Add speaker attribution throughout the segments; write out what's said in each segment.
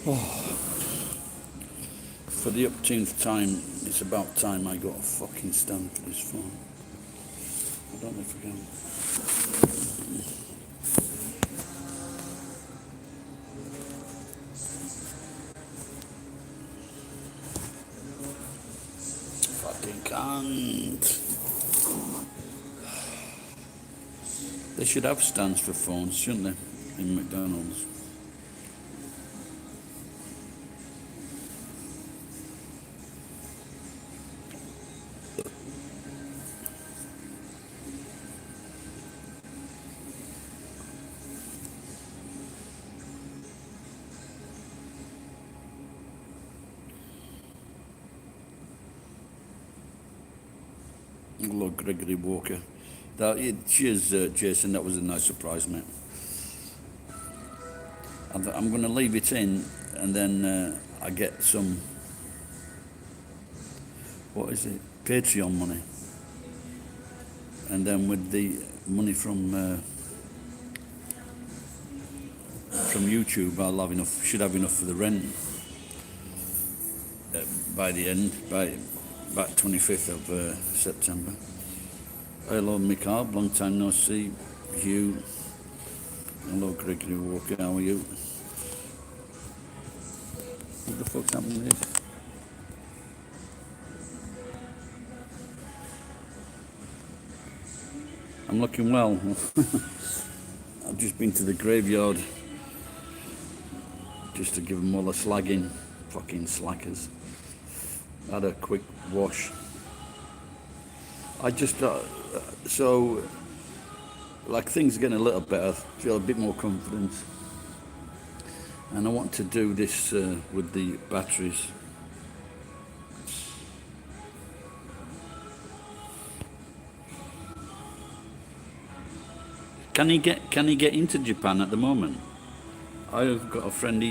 Speaker 1: For the upteenth time, it's about time I got a fucking stand for this phone. I don't know if I can. Fucking can't. They should have stands for phones, shouldn't they? In McDonald's. Hello, Gregory Walker. Cheers, Jason. That was a nice surprise, mate. I'm going to leave it in, and then I get some. What is it? Patreon money, and then with the money from YouTube, I'll have enough. Should have enough for the rent by the end, by about 25th of September. Hello, Mikhail. Long time no see. Hugh. Hello, Gregory Walker. How are you? What the fuck's happening with this? I'm looking well. I've just been to the graveyard just to give them all a slagging. Fucking slackers. Had a quick wash. I just so like things are getting a little better. Feel a bit more confidence, and I want to do this with the batteries. Can he get into Japan at the moment? I've got a friend.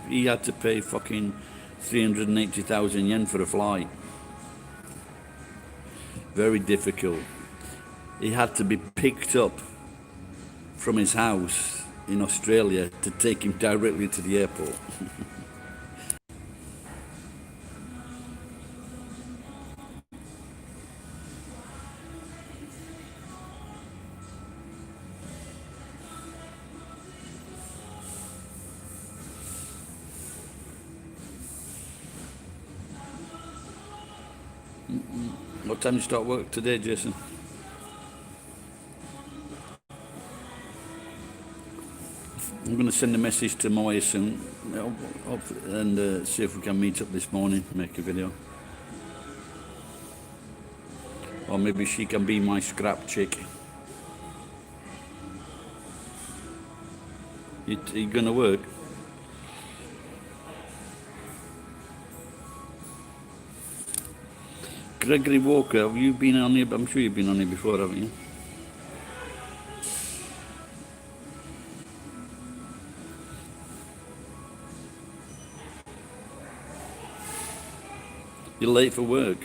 Speaker 1: He had to pay fucking 380,000 yen for a flight. Very difficult. He had to be picked up from his house in Australia to take him directly to the airport. What time do you start work today, Jason? I'm going to send a message to Moyes and see if we can meet up this morning, make a video. Or maybe she can be my scrap chick. You going to work? Gregory Walker, have you been on here? I'm sure you've been on here before, haven't you? You're late for work.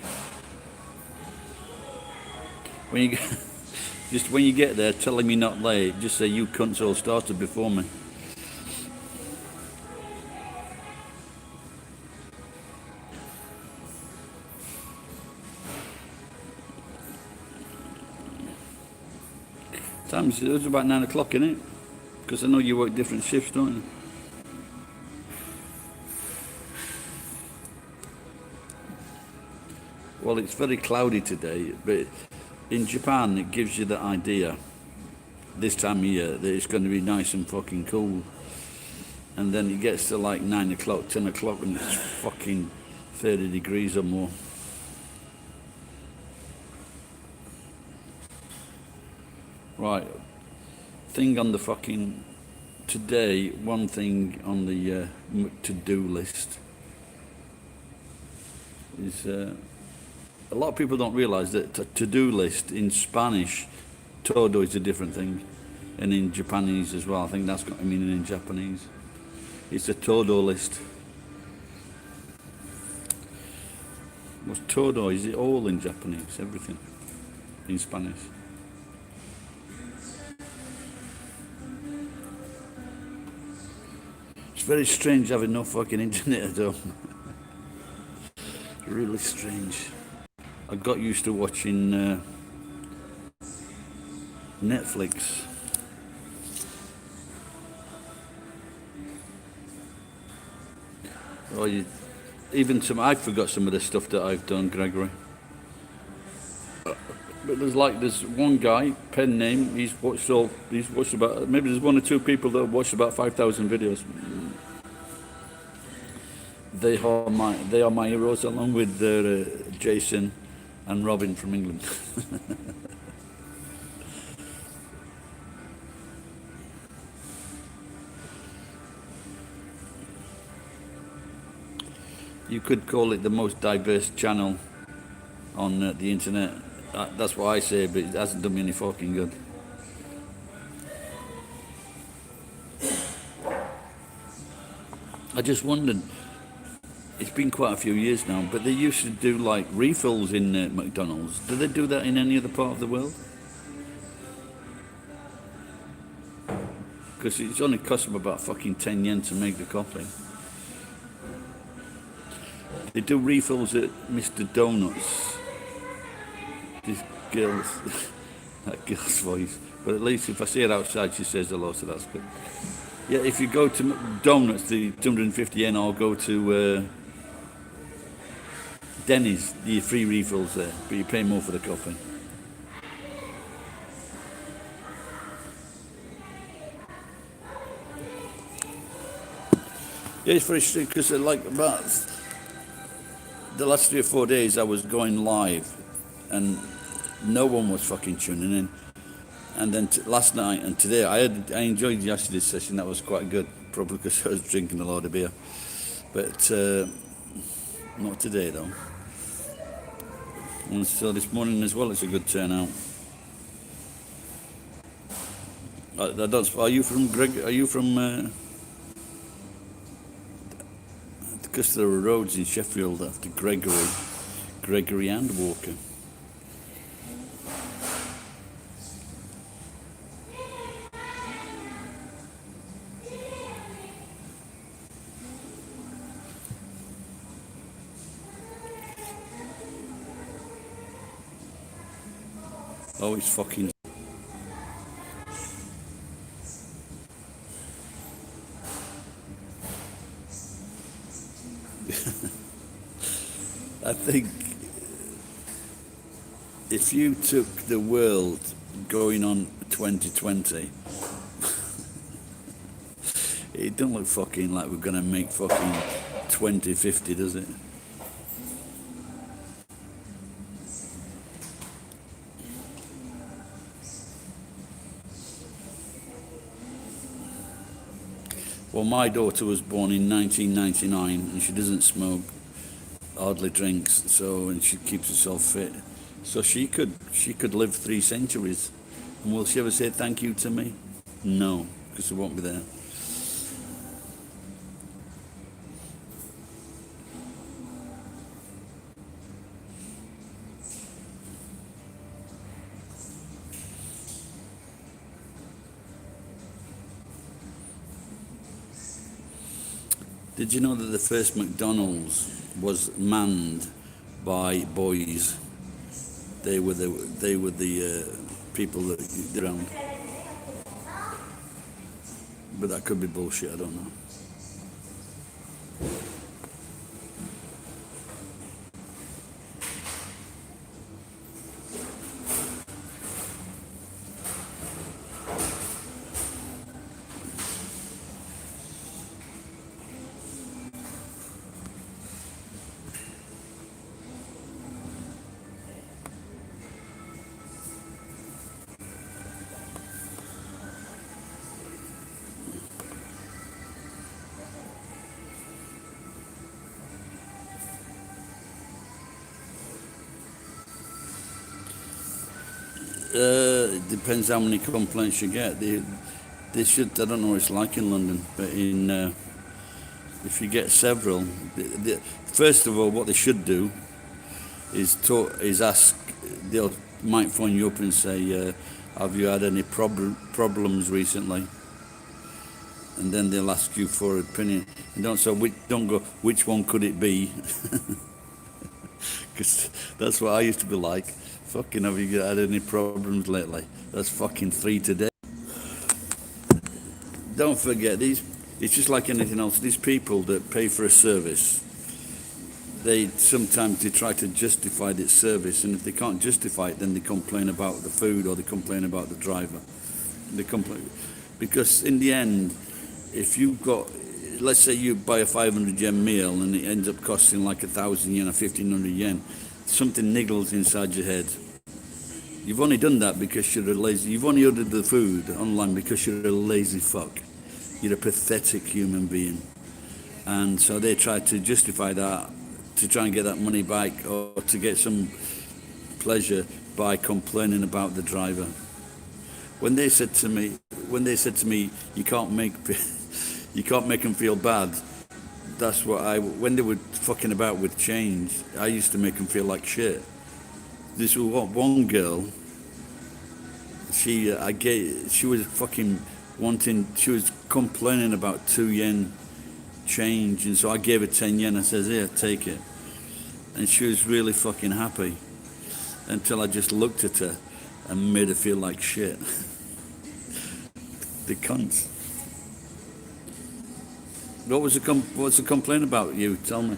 Speaker 1: When you just when you get there, tell him you're not late. Just say you cunts all started before me. It's about 9 o'clock, isn't it? Because I know you work different shifts, don't you? Well, it's very cloudy today, but in Japan it gives you the idea this time of year that it's going to be nice and fucking cool. And then it gets to like 9 o'clock, 10 o'clock and it's fucking 30 degrees or more. Right, thing on the fucking today, one thing on the to-do list is a lot of people don't realise that a to-do list in Spanish, todo is a different thing, and in Japanese as well. I think that's got a meaning in Japanese. It's a todo list. What's todo? Is it all in Japanese? Everything in Spanish? very strange having no fucking internet at home. Really strange. I got used to watching Netflix. Oh, I forgot some of the stuff that I've done, Gregory. But there's one guy, pen name. He's watched about, maybe there's one or two people that have watched about 5,000 videos. They are my heroes, along with Jason and Robin from England. You could call it the most diverse channel on the internet. That's what I say, but it hasn't done me any fucking good. I just wondered, it's been quite a few years now, but they used to do like refills in McDonald's. Do they do that in any other part of the world? Because it's only cost them about fucking 10 yen to make the coffee. They do refills at Mr. Donuts. This girl's, that girl's voice. But at least if I see her outside, she says hello, so that's good. Yeah, if you go to McDonald's, the 250 yen, or go to Denny's, the free refills there, but you pay more for the coffee. Yeah, it's very strange because like about the last 3 or 4 days I was going live and no one was fucking tuning in. And then last night and today, I enjoyed yesterday's session. That was quite good, probably because I was drinking a lot of beer. But not today though. And so this morning as well, it's a good turnout. Are you from Greg? Are you from? Because there are roads in Sheffield after Gregory and Walker. Oh, it's fucking. I think if you took the world going on 2020, it don't look fucking like we're gonna make fucking 2050, does it? Well, my daughter was born in 1999 and she doesn't smoke, hardly drinks, and she keeps herself fit. So she could live 3 centuries. And will she ever say thank you to me? No, because she won't be there. Did you know that the first McDonald's was manned by boys? They were the people that around. But that could be bullshit. I don't know. It depends how many complaints you get. They should. I don't know what it's like in London, but if you get several, first of all, what they should do is ask. They might phone you up and say, "Have you had any problems recently?" and then they'll ask you for an opinion. And don't go, which one could it be? Because that's what I used to be like. Fucking, have you had any problems lately? That's fucking 3 today. Don't forget, it's just like anything else. These people that pay for a service, they sometimes try to justify this service, and if they can't justify it, then they complain about the food or they complain about the driver. They complain because in the end, if you've got, let's say you buy a 500 yen meal and it ends up costing like 1,000 yen or 1,500 yen, something niggles inside your head. You've only done that because you're a lazy. You've only ordered the food online because you're a lazy fuck. You're a pathetic human being, and so they try to justify that to try and get that money back or to get some pleasure by complaining about the driver. When they said to me, you can't make them feel bad. That's what when they were fucking about with change, I used to make them feel like shit. This was one girl. She was fucking she was complaining about 2 yen change, and so I gave her 10 yen. I said, here, take it. And she was really fucking happy until I just looked at her and made her feel like shit. The cunts. What's the complaint about you? Tell me.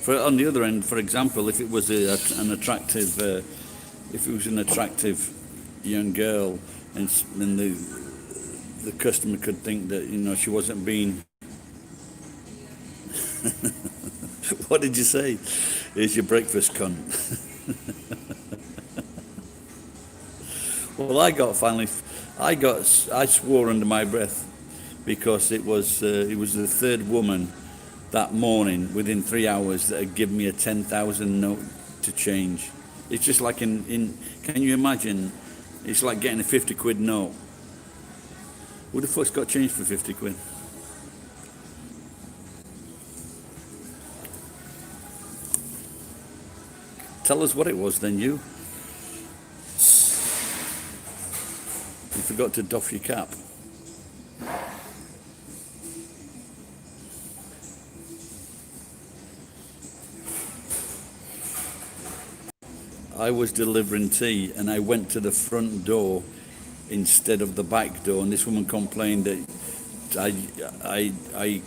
Speaker 1: On the other end, for example, if it was an attractive young girl, and the customer could think that she wasn't being. What did you say? Here's your breakfast, cunt. Well, I swore under my breath because it was the third woman that morning within 3 hours that had given me a 10,000 note to change. It's just like can you imagine? It's like getting a 50 quid note. Who the fuck's got change for 50 quid? Tell us what it was then, you. You forgot to doff your cap. I was delivering tea and I went to the front door instead of the back door, and this woman complained that I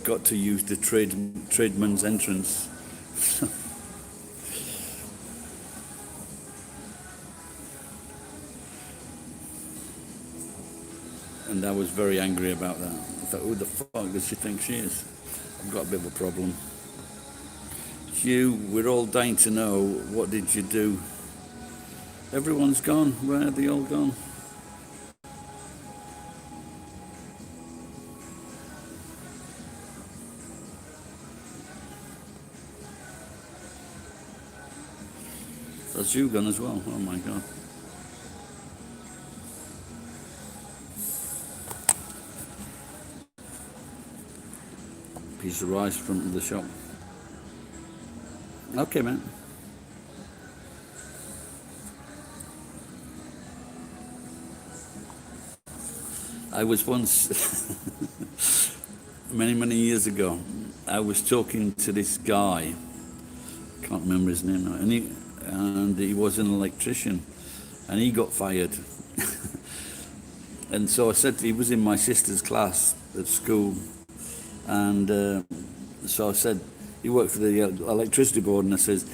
Speaker 1: got to use the tradesman's entrance. And I was very angry about that. I thought, who the fuck does she think she is? I've got a bit of a problem. Hugh, we're all dying to know, what did you do? Everyone's gone. Where are they all gone? That's you gone as well. Oh my God. Piece of rice from the shop. Okay, man. I was once, many years ago, I was talking to this guy, can't remember his name now, and he was an electrician, and he got fired. And so I said, he was in my sister's class at school, and so I said, he worked for the electricity board, and I says,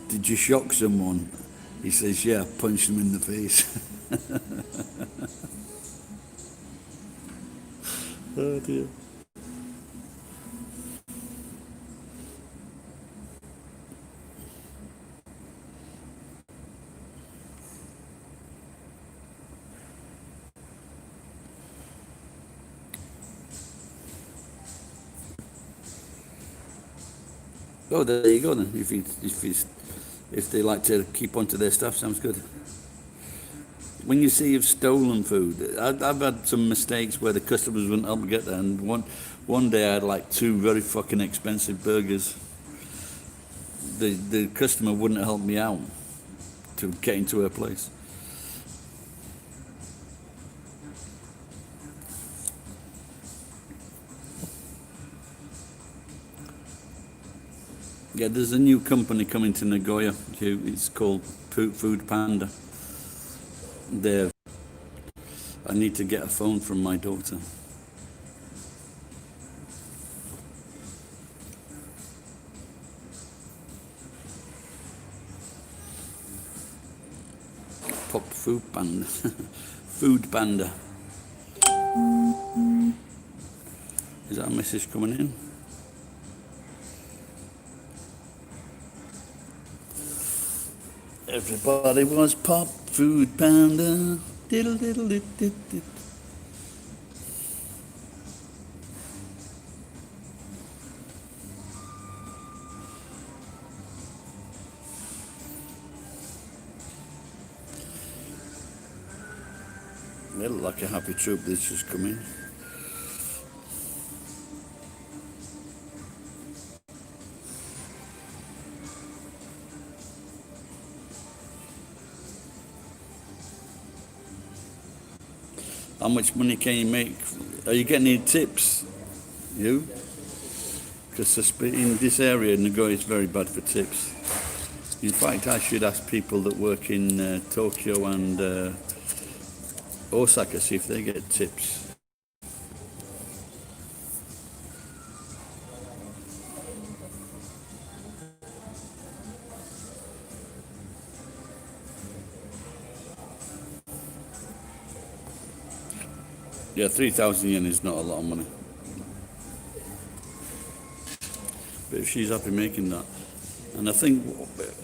Speaker 1: did you shock someone? He says, yeah, I punched him in the face. Oh dear. Oh, there you go then. If they like to keep on to their stuff, sounds good. When you say you've stolen food, I've had some mistakes where the customers wouldn't help me get there, and one day I had like 2 very fucking expensive burgers. the customer wouldn't help me out to get into her place. Yeah, there's a new company coming to Nagoya. It's called Food Panda. There, I need to get a phone from my daughter. Pop Food Panda. Food Panda. Is that a message coming in? Everybody was Pop Food Panda. Diddle diddle dit dit dit. They look like a happy troop that's just come in. How much money can you make? Are you getting any tips? You? Because in this area, Nagoya is very bad for tips. In fact, I should ask people that work in Tokyo and Osaka, see if they get tips. Yeah, 3,000 yen is not a lot of money. But if she's happy making that. And I think,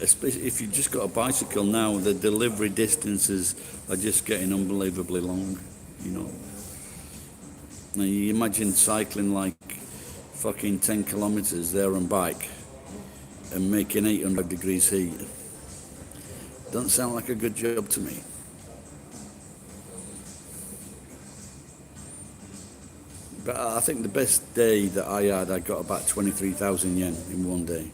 Speaker 1: especially if you've just got a bicycle now, the delivery distances are just getting unbelievably long, you know. Now you imagine cycling like fucking 10 kilometers there on bike and making 800 degrees heat. Doesn't sound like a good job to me. But I think the best day that I had, I got about 23,000 yen in one day.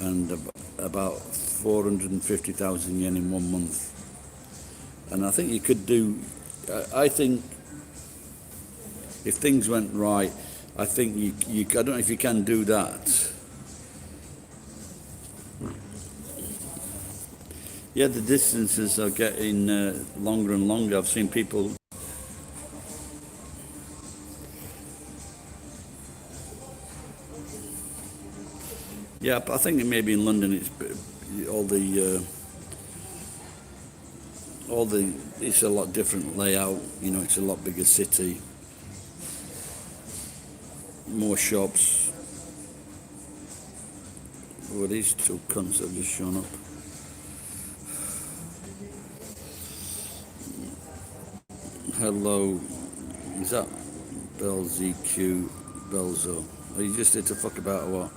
Speaker 1: And about 450,000 yen in 1 month. And I think you could do, I think if things went right, I think I don't know if you can do that. Yeah, the distances are getting longer and longer. I've seen people. Yeah, but I think maybe in London it's it's a lot different layout. You know, it's a lot bigger city, more shops. Well, these two cunts have just shown up. Hello, is that BellZQ Belzo? Are you just here to fuck about or what?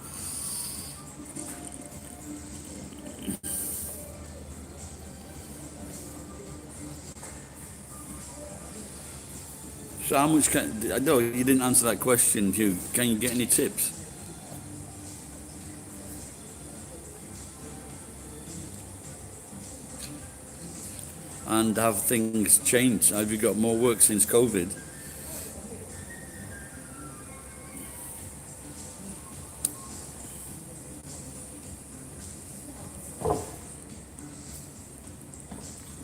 Speaker 1: So how much can, no, you didn't answer that question, Hugh. Can you get any tips? And have things changed? Have you got more work since COVID?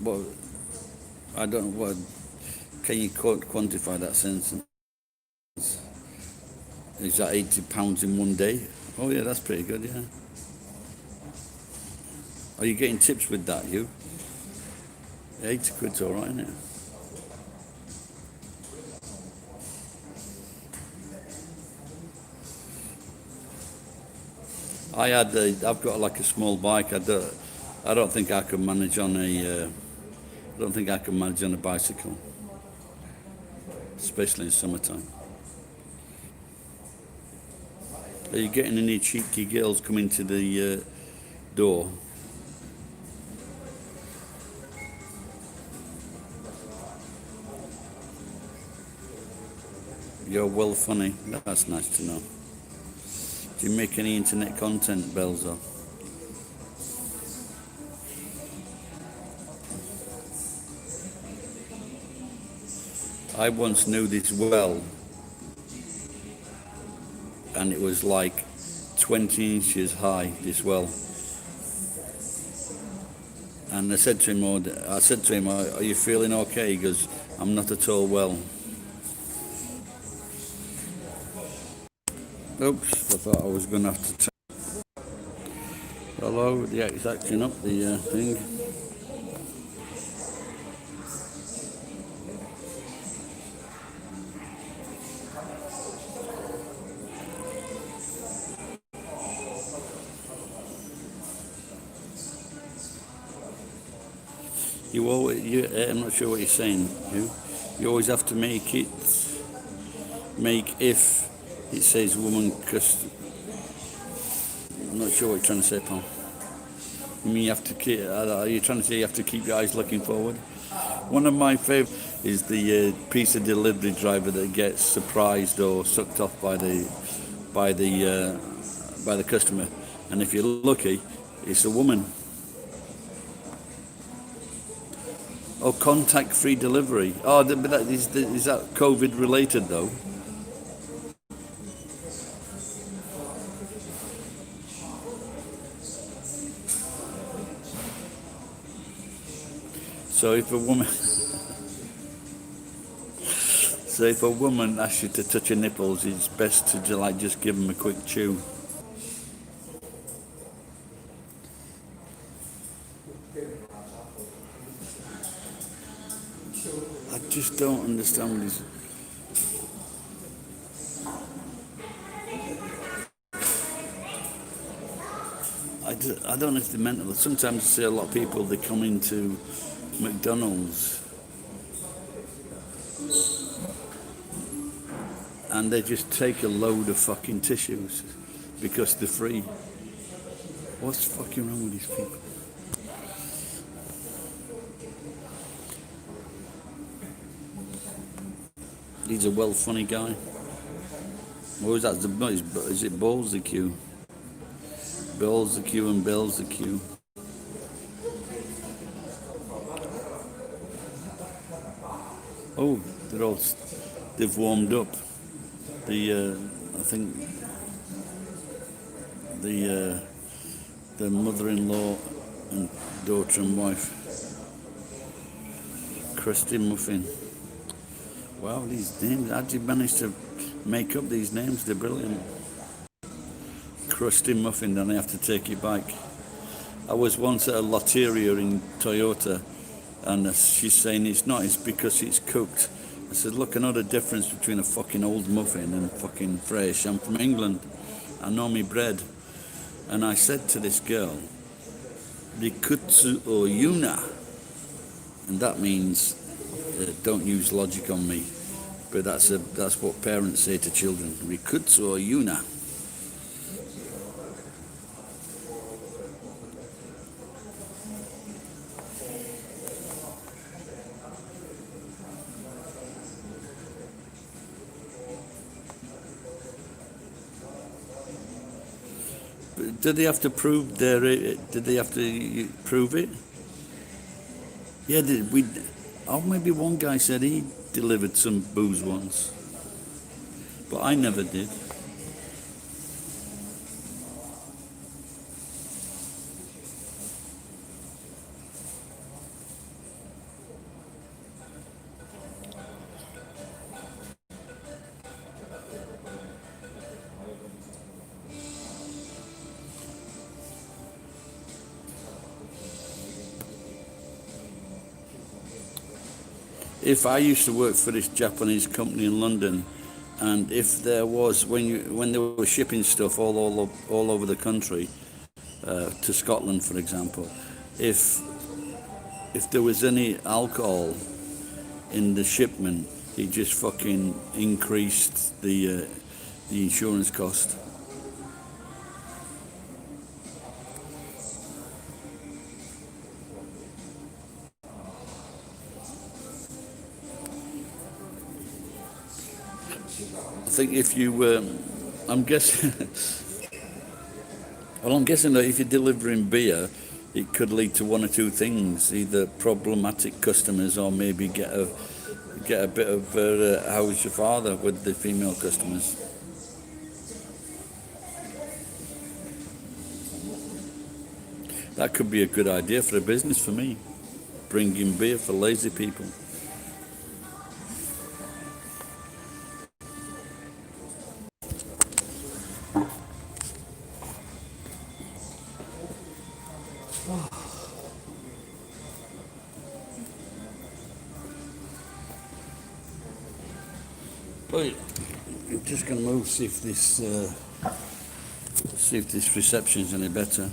Speaker 1: Well, I don't know what. Can you quantify that sentence? Is that £80 in one day? Oh yeah, that's pretty good, yeah. Are you getting tips with that, you? 80 quid's all right, isn't it? I've got like a small bike. I don't think I can manage on I don't think I can manage on a bicycle, especially in summertime. Are you getting any cheeky girls coming to the door? You're well funny. That's nice to know. Do you make any internet content, Belzo? I once knew this well, and it was like 20 inches high, this well. And I said to him, are you feeling okay? He goes, I'm not at all well. Oops, I thought I was going to have to... Hello, yeah, it's acting up, the thing. I'm not sure what you're saying. You always have to make if it says woman, because I'm not sure what you're trying to say, Paul. I mean, you have to keep, are you trying to say you have to keep your eyes looking forward? One of my favourite is the pizza delivery driver that gets surprised or sucked off by the customer, and if you're lucky, it's a woman. Oh, contact-free delivery. Oh, but is that COVID related though? So if a woman asks you to touch her nipples, it's best to just give them a quick chew. I just don't understand what he's... I don't know if they're mental. Sometimes I see a lot of people, they come into McDonald's and they just take a load of fucking tissues because they're free. What's fucking wrong with these people? He's a well funny guy. What was that? Is it Balls the Q? Balls the Q and Bells the Q. Oh, they've warmed up. I think the mother-in-law and daughter and wife, Krusty Muffin. Wow, these names, how did you manage to make up these names? They're brilliant. Krusty Muffin, then I have to take it back. I was once at a Lotteria in Toyota, and she's saying it's because it's cooked. I said, look, I know the difference between a fucking old muffin and fucking fresh. I'm from England. I know me bread. And I said to this girl, Rikutsu o Yuna. And that means don't use logic on me. But that's what parents say to children. Rikutsu o Yuna. Did they have to prove Did they have to prove it? Yeah, maybe one guy said he delivered some booze once, but I never did. If I used to work for this Japanese company in London, and if there was when they were shipping stuff all over the country to Scotland, for example, if there was any alcohol in the shipment, it just fucking increased the insurance cost. I think if you, I'm guessing, Well, I'm guessing that if you're delivering beer, it could lead to one or two things: either problematic customers, or maybe get a bit of how's your father with the female customers. That could be a good idea for a business for me. Bringing beer for lazy people. Right, I'm just going to move, see if this reception's any better.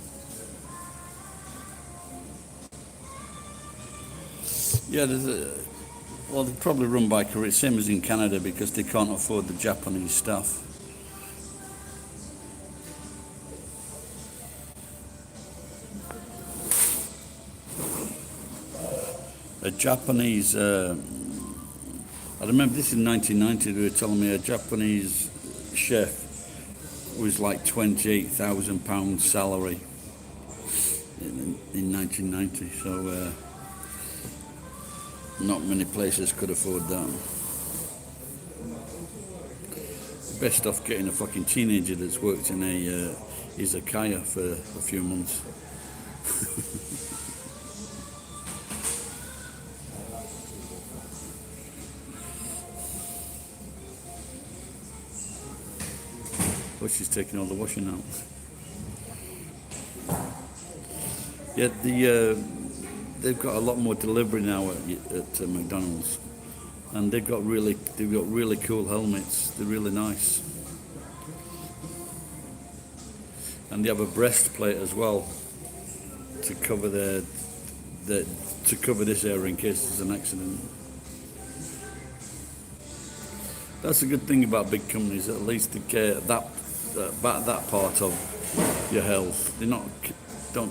Speaker 1: Yeah, well, they probably run by Korea, same as in Canada, because they can't afford the Japanese staff. A Japanese, I remember this in 1990, they were telling me a Japanese chef was like £28,000 salary in 1990, so not many places could afford that. Best off getting a fucking teenager that's worked in a izakaya for a few months. Oh, she's taking all the washing out. Yeah, they've got a lot more delivery now at McDonald's, and they've got really cool helmets. They're really nice, and they have a breastplate as well to cover to cover this area in case there's an accident. That's a good thing about big companies. At least they care about that part of your health. They don't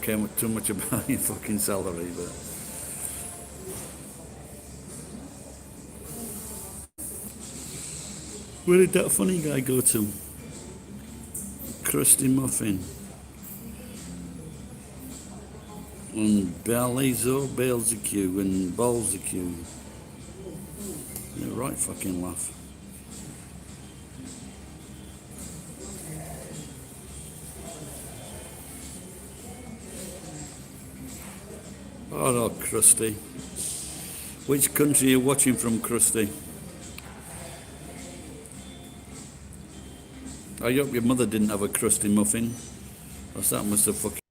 Speaker 1: care too much about your fucking salary, but. Where did that funny guy go to? Krusty Muffin. And Balzac and Balzac. You're right, fucking laugh. Oh no, Krusty. Which country are you watching from, Krusty? I hope your mother didn't have a Krusty Muffin. Or that must have fucking...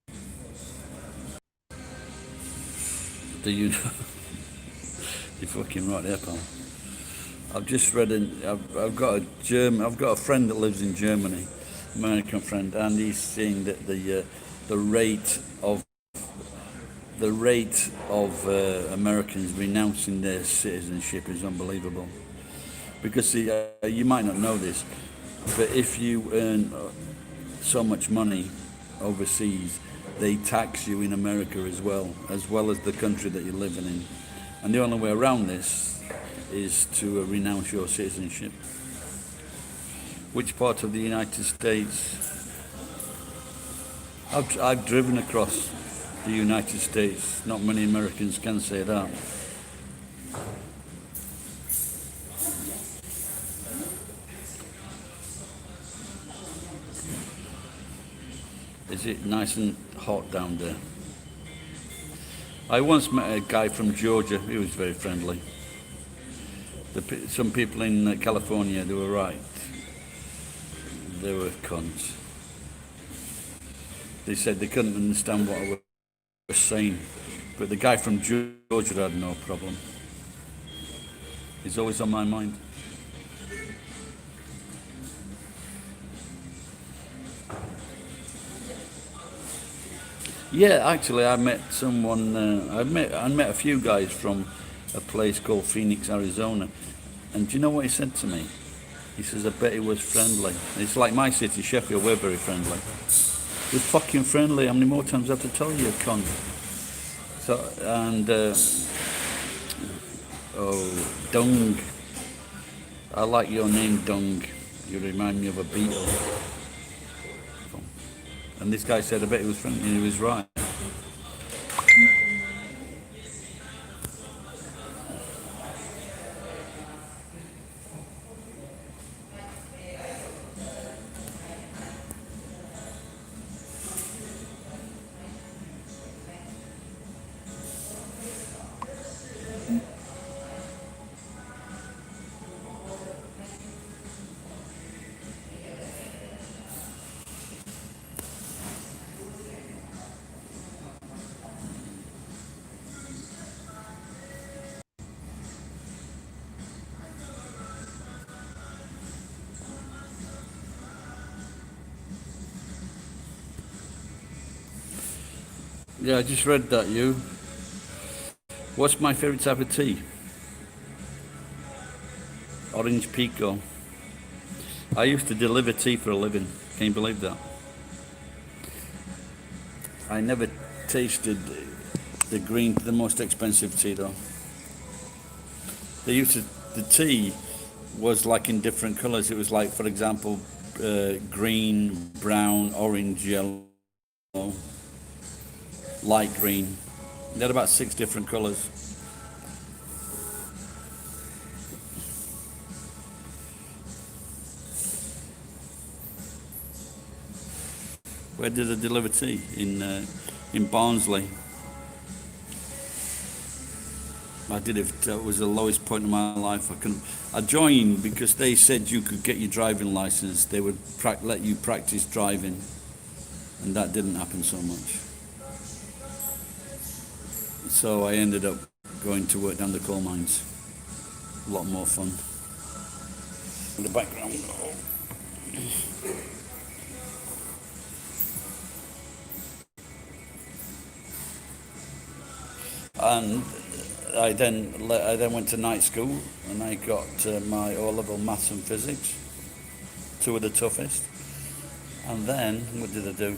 Speaker 1: Do you know? You're fucking right there, pal. I've just read I've got a friend that lives in Germany, American friend, and he's saying that the rate of Americans renouncing their citizenship is unbelievable. Because you might not know this, but if you earn so much money overseas, they tax you in America as well as the country that you're living in. And the only way around this is to renounce your citizenship. Which part of the United States? I've driven across the United States. Not many Americans can say that. Is it nice and hot down there? I once met a guy from Georgia. He was very friendly. Some people in California, they were right. They were cunts. They said they couldn't understand what I was saying. But the guy from Georgia had no problem. He's always on my mind. Yeah, actually, I met someone. I met a few guys from a place called Phoenix, Arizona, and do you know what he said to me? He says, "I bet he was friendly." It's like my city, Sheffield. We're very friendly. We're fucking friendly. How many more times I have to tell you, cunt? So and oh, Dung. I like your name, Dung. You remind me of a beetle. And this guy said, I bet he was funny, and he was right. Yeah, I just read that, you. What's my favourite type of tea? Orange Pico. I used to deliver tea for a living. Can you believe that? I never tasted the green, the most expensive tea though. They used to, the tea was like in different colours. It was like, for example, green, brown, orange, yellow, light green. They had about 6 different colours. Where did I deliver tea? In Barnsley. I did it. That was the lowest point in my life. I joined because they said you could get your driving license. They would let you practice driving, and that didn't happen so much. So I ended up going to work down the coal mines. A lot more fun. In the background. And I then went to night school, and I got my O-level maths and physics, 2 of the toughest. And then what did I do?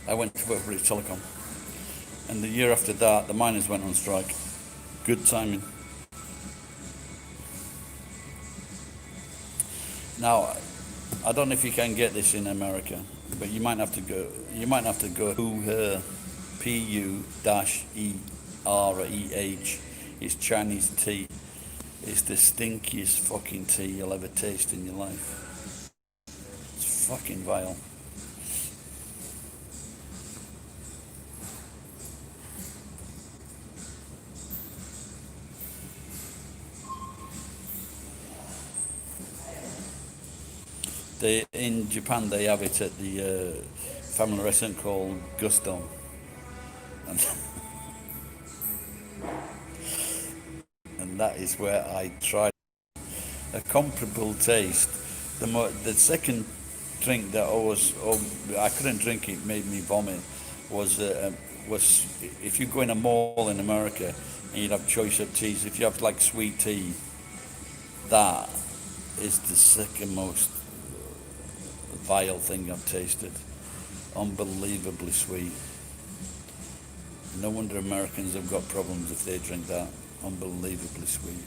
Speaker 1: I went to work for British Telecom, and the year after that, the miners went on strike. Good timing. Now, I don't know if you can get this in America, but you might have to go. You might have to go to her. P-U-E-R-E-H. It's Chinese tea. It's the stinkiest fucking tea you'll ever taste in your life. It's fucking vile. In Japan, they have it at the family restaurant called Gusto. And that is where I tried a comparable taste. The second drink that I couldn't drink, it made me vomit, was if you go in a mall in America and you'd have choice of teas, if you have like sweet tea, that is the second most vile thing I've tasted. Unbelievably sweet. No wonder Americans have got problems if they drink that. Unbelievably sweet.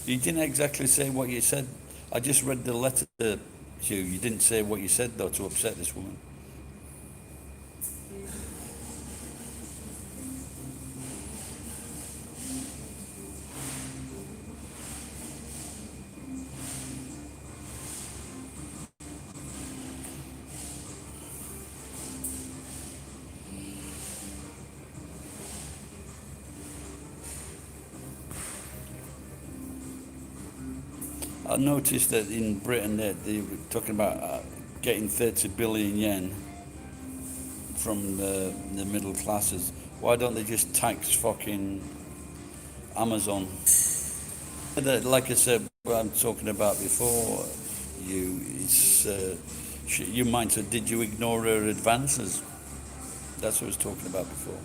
Speaker 1: You didn't exactly say what you said. I just read the letter to you. You didn't say what you said, though, to upset this woman. I noticed that in Britain they were talking about getting 30 billion yen from the middle classes. Why don't they just tax fucking Amazon? Like I said, what I'm talking about before, you might have, did you ignore her advances? That's what I was talking about before.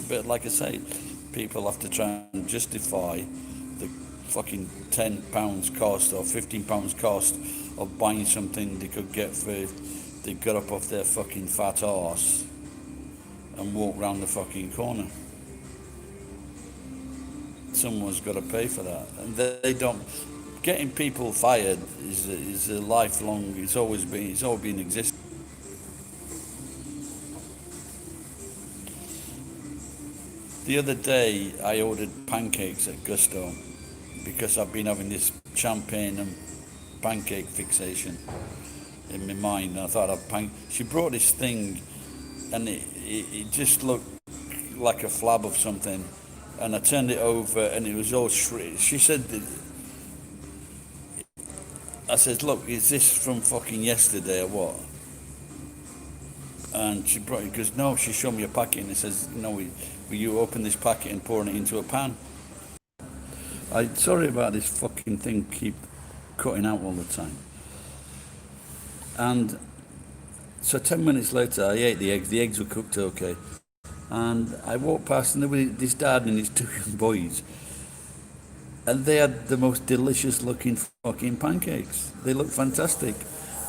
Speaker 1: But like I say, people have to try and justify the fucking £10 cost or £15 cost of buying something they could get for, they got up off their fucking fat arse and walk round the fucking corner. someone's got to pay for that, and they don't. Getting people fired is a lifelong. It's always been existing. The other day, I ordered pancakes at Gusto because I've been having this champagne and pancake fixation in my mind. And I thought She brought this thing, and it just looked like a flab of something. And I turned it over, and it was all shredded. She said, I said, look, is this from fucking yesterday or what? And she brought it, because no, she showed me a packet, and it says, no, will you open this packet and pour it into a pan? I'm sorry about this fucking thing keep cutting out all the time. And so 10 minutes later, I ate the eggs. The eggs were cooked okay. And I walked past, and there was this dad and his two young boys. And they had the most delicious looking fucking pancakes. They looked fantastic.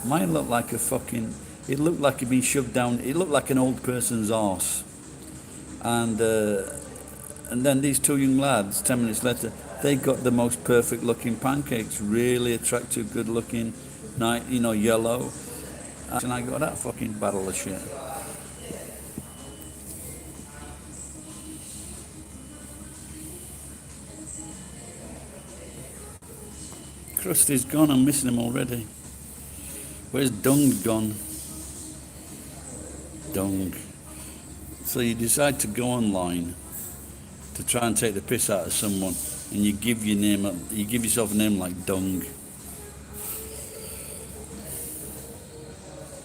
Speaker 1: Mine looked like it looked like it'd been shoved down, it looked like an old person's arse. And then these two young lads, 10 minutes later, they got the most perfect looking pancakes, really attractive, good looking, yellow. And I got that fucking barrel of shit. Krusty's gone, I'm missing him already. Where's Dung gone? Dung. So you decide to go online to try and take the piss out of someone, and you give yourself a name like Dung.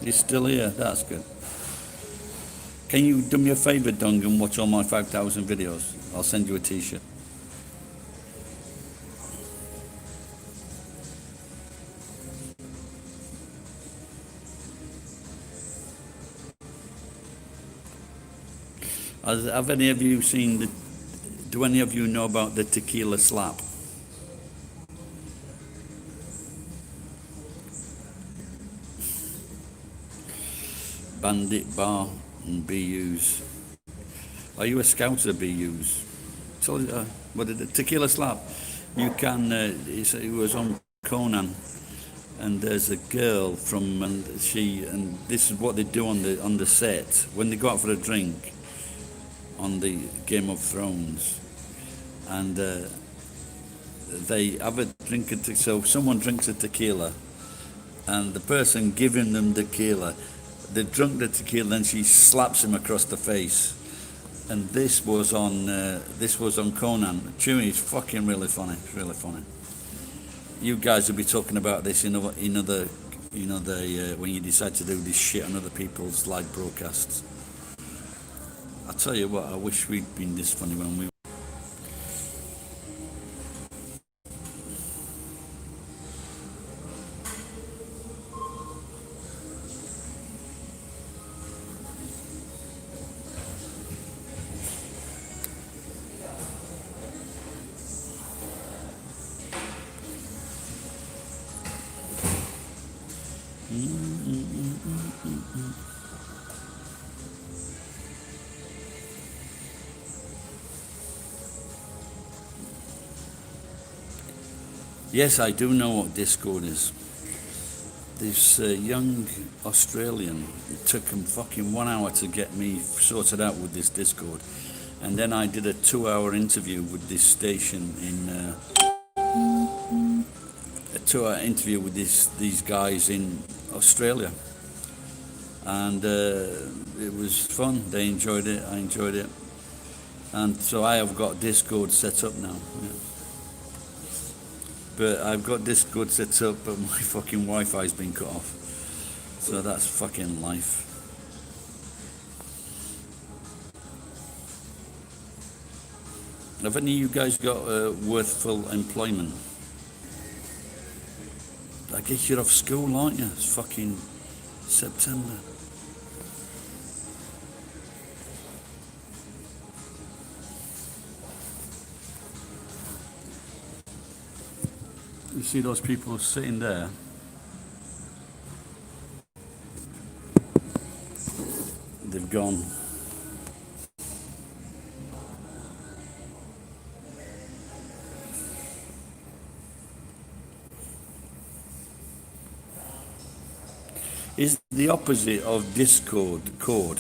Speaker 1: He's still here, that's good. Can you do me a favour, Dung, and watch all my 5,000 videos? I'll send you a t-shirt. Have any of you seen do any of you know about the tequila slap? Bandit Bar and BUs. Are you a scout of BUs? So, what did the tequila slap? You can, it was on Conan, and there's a girl and this is what they do on the set when they go out for a drink on the Game of Thrones, and they have a drink so someone drinks a tequila, and the person giving them tequila, they've drunk the tequila, and she slaps him across the face. And this was on Conan. Chewie, it's fucking really funny. It's really funny. You guys will be talking about this in other when you decide to do this shit on other people's live broadcasts. I tell you what, I wish we'd been this funny when we. Yes, I do know what Discord is. This young Australian, it took him fucking 1 hour to get me sorted out with this Discord. And then I did a 2-hour interview with this station a 2-hour interview with these guys in Australia. And it was fun. They enjoyed it. I enjoyed it. And so I have got Discord set up now. Yeah. But I've got Discord set up, but my fucking Wi-Fi's been cut off. So that's fucking life. Have any of you guys got worthful employment? I guess you're off school, aren't you? It's fucking September. You see those people sitting there? They've gone. is the opposite of discord, cord.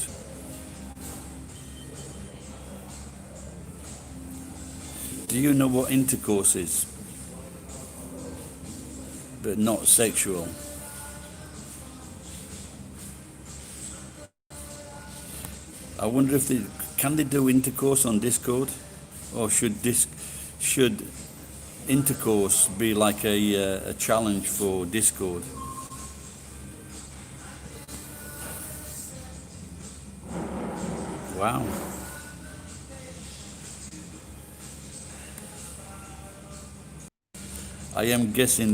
Speaker 1: Do you know what intercourse is? But not sexual. I wonder if can they do intercourse on Discord, or should intercourse be like a challenge for Discord? Wow. I am guessing